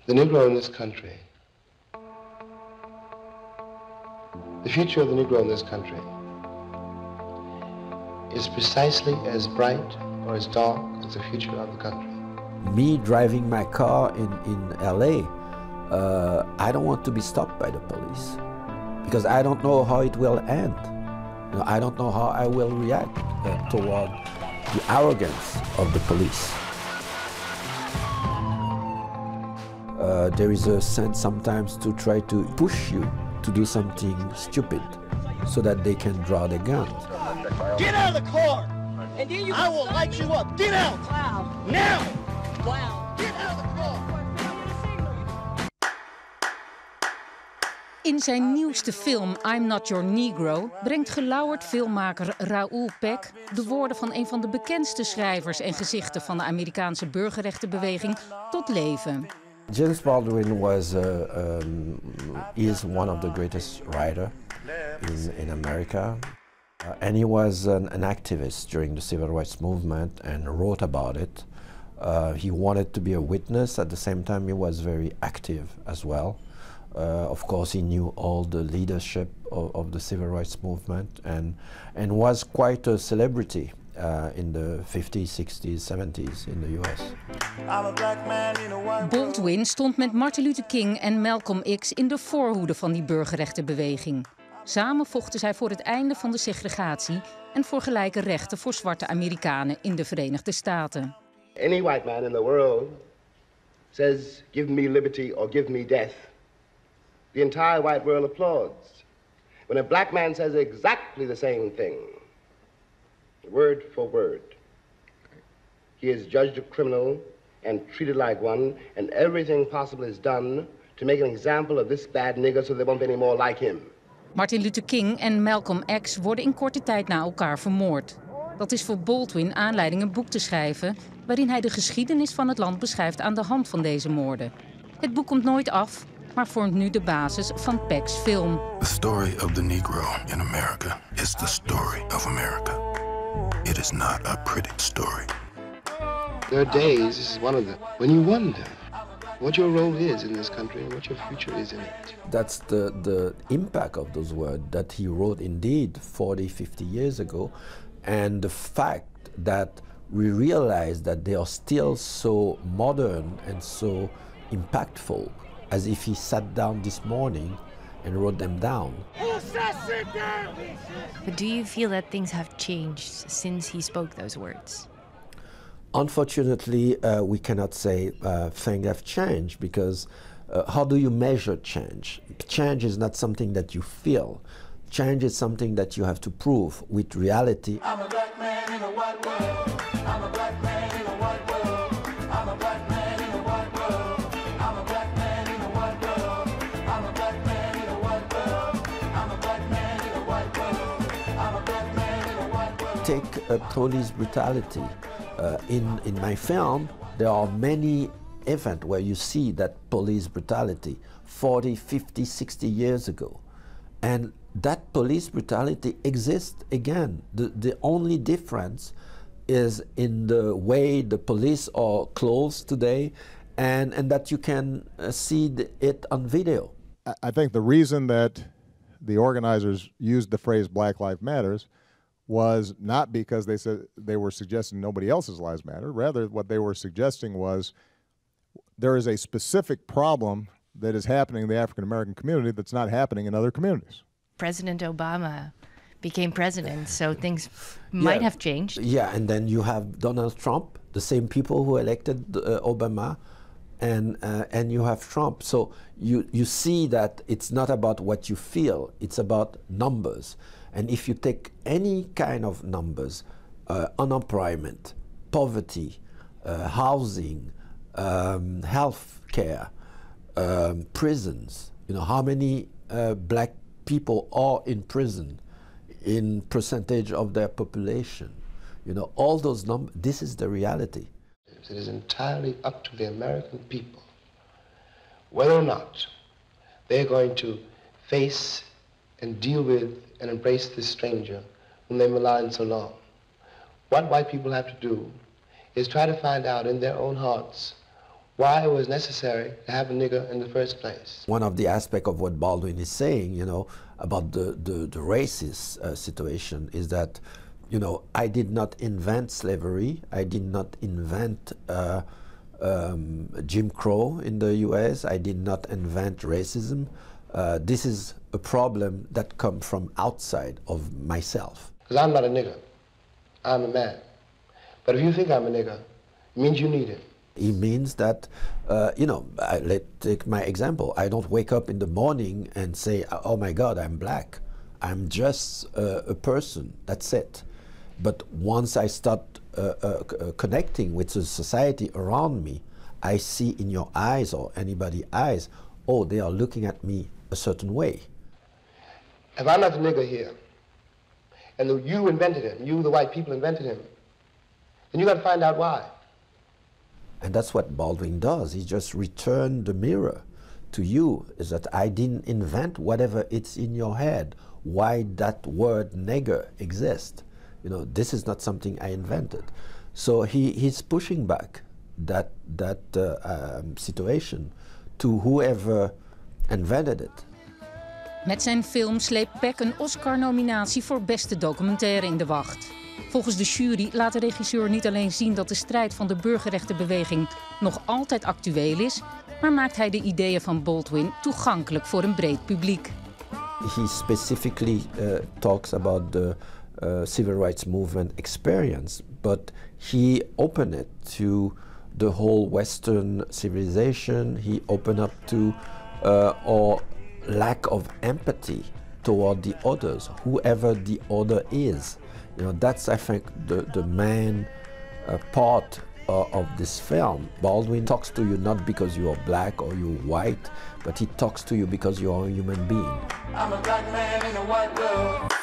The Negro in this country, the future of the Negro in this country is precisely as bright or as dark as the future of the country. Me driving my car in LA, I don't want to be stopped by the police because I don't know how it will end. You know, I don't know how I will react toward the arrogance of the police. There is a sense sometimes to try to push you to do something stupid so that they can draw their guns. Get out of the car! And then I will light you up! Get out! Wow! Now! Wow! Get out of the car! In zijn nieuwste film I'm Not Your Negro brengt gelauwerd filmmaker Raoul Peck de woorden van een van de bekendste schrijvers en gezichten van de Amerikaanse burgerrechtenbeweging tot leven. James Baldwin is one of the greatest writers in America. And he was an activist during the civil rights movement and wrote about it. He wanted to be a witness. At the same time, he was very active as well. Of course, he knew all the leadership of the civil rights movement and was quite a celebrity in the 50s, 60s, 70s in the US. Baldwin stond met Martin Luther King en Malcolm X in de voorhoede van die burgerrechtenbeweging. Samen vochten zij voor het einde van de segregatie en voor gelijke rechten voor zwarte Amerikanen in de Verenigde Staten. Any white man in the world says, give me liberty or give me death. The entire white world applauds. When a black man says exactly the same thing, word for word, he is judged a criminal and treated like one, and everything possible is done to make an example of this bad nigger so there won't be any more like him. Martin Luther King en Malcolm X worden in korte tijd na elkaar vermoord. Dat is voor Baldwin aanleiding een boek te schrijven waarin hij de geschiedenis van het land beschrijft aan de hand van deze moorden. Het boek komt nooit af, maar vormt nu de basis van Peck's film. The story of the Negro in America is the story of America. It is not a pretty story. There are days, this is one of them, when you wonder what your role is in this country and what your future is in it. That's the impact of those words that he wrote indeed 40, 50 years ago, and the fact that we realize that they are still so modern and so impactful, as if he sat down this morning and wrote them down. But do you feel that things have changed since he spoke those words? Unfortunately, we cannot say things have changed because how do you measure change? Change is not something that you feel. Change is something that you have to prove with reality. I'm a black man in a white world. I'm a black man in a white world. I'm a black man in a white world. I'm a black man in a white world. I'm a black man in a white world. I'm a black man in a white world. I'm a black man in a white world. Take police brutality. In my film, there are many events where you see that police brutality 40, 50, 60 years ago. And that police brutality exists again. The only difference is in the way the police are clothed today and that you can see it on video. I think the reason that the organizers used the phrase Black Lives Matters was not because they said they were suggesting nobody else's lives matter. Rather, what they were suggesting was there is a specific problem that is happening in the African American community that's not happening in other communities. President Obama became president, so things might have changed. Yeah, and then you have Donald Trump, the same people who elected Obama, and you have Trump. So you see that it's not about what you feel, it's about numbers. And if you take any kind of numbers, unemployment, poverty, housing, health care, prisons, you know, how many black people are in prison in percentage of their population, you know, all those numbers, this is the reality. It is entirely up to the American people whether or not they're going to face and deal with and embrace this stranger whom they maligned so long. What white people have to do is try to find out in their own hearts why it was necessary to have a nigger in the first place. One of the aspects of what Baldwin is saying, you know, about the racist situation is that, you know, I did not invent slavery. I did not invent Jim Crow in the US. I did not invent racism. This is a problem that comes from outside of myself. Because I'm not a nigger. I'm a man. But if you think I'm a nigger, it means you need it. It means that, you know, let's take my example. I don't wake up in the morning and say, oh my God, I'm black. I'm just a person, that's it. But once I start connecting with the society around me, I see in your eyes or anybody's eyes, oh, they are looking at me a certain way. If I'm not the nigger here, and you invented him, you, the white people, invented him, then you got to find out why. And that's what Baldwin does. He just returned the mirror to you, is that I didn't invent whatever it's in your head, why that word nigger exists. You know, this is not something I invented. So he's pushing back that situation to whoever invented it. Met zijn film sleept Peck een Oscar-nominatie voor beste documentaire in de wacht. Volgens de jury laat de regisseur niet alleen zien dat de strijd van de burgerrechtenbeweging nog altijd actueel is, maar maakt hij de ideeën van Baldwin toegankelijk voor een breed publiek. He specifically talks about the civil rights movement experience, but he opened it to the whole Western civilization. He opened up to our lack of empathy toward the others, whoever the other is. You know, that's, I think, the main part of this film. Baldwin talks to you not because you are black or you're white, but he talks to you because you are a human being. I'm a black man in a white world.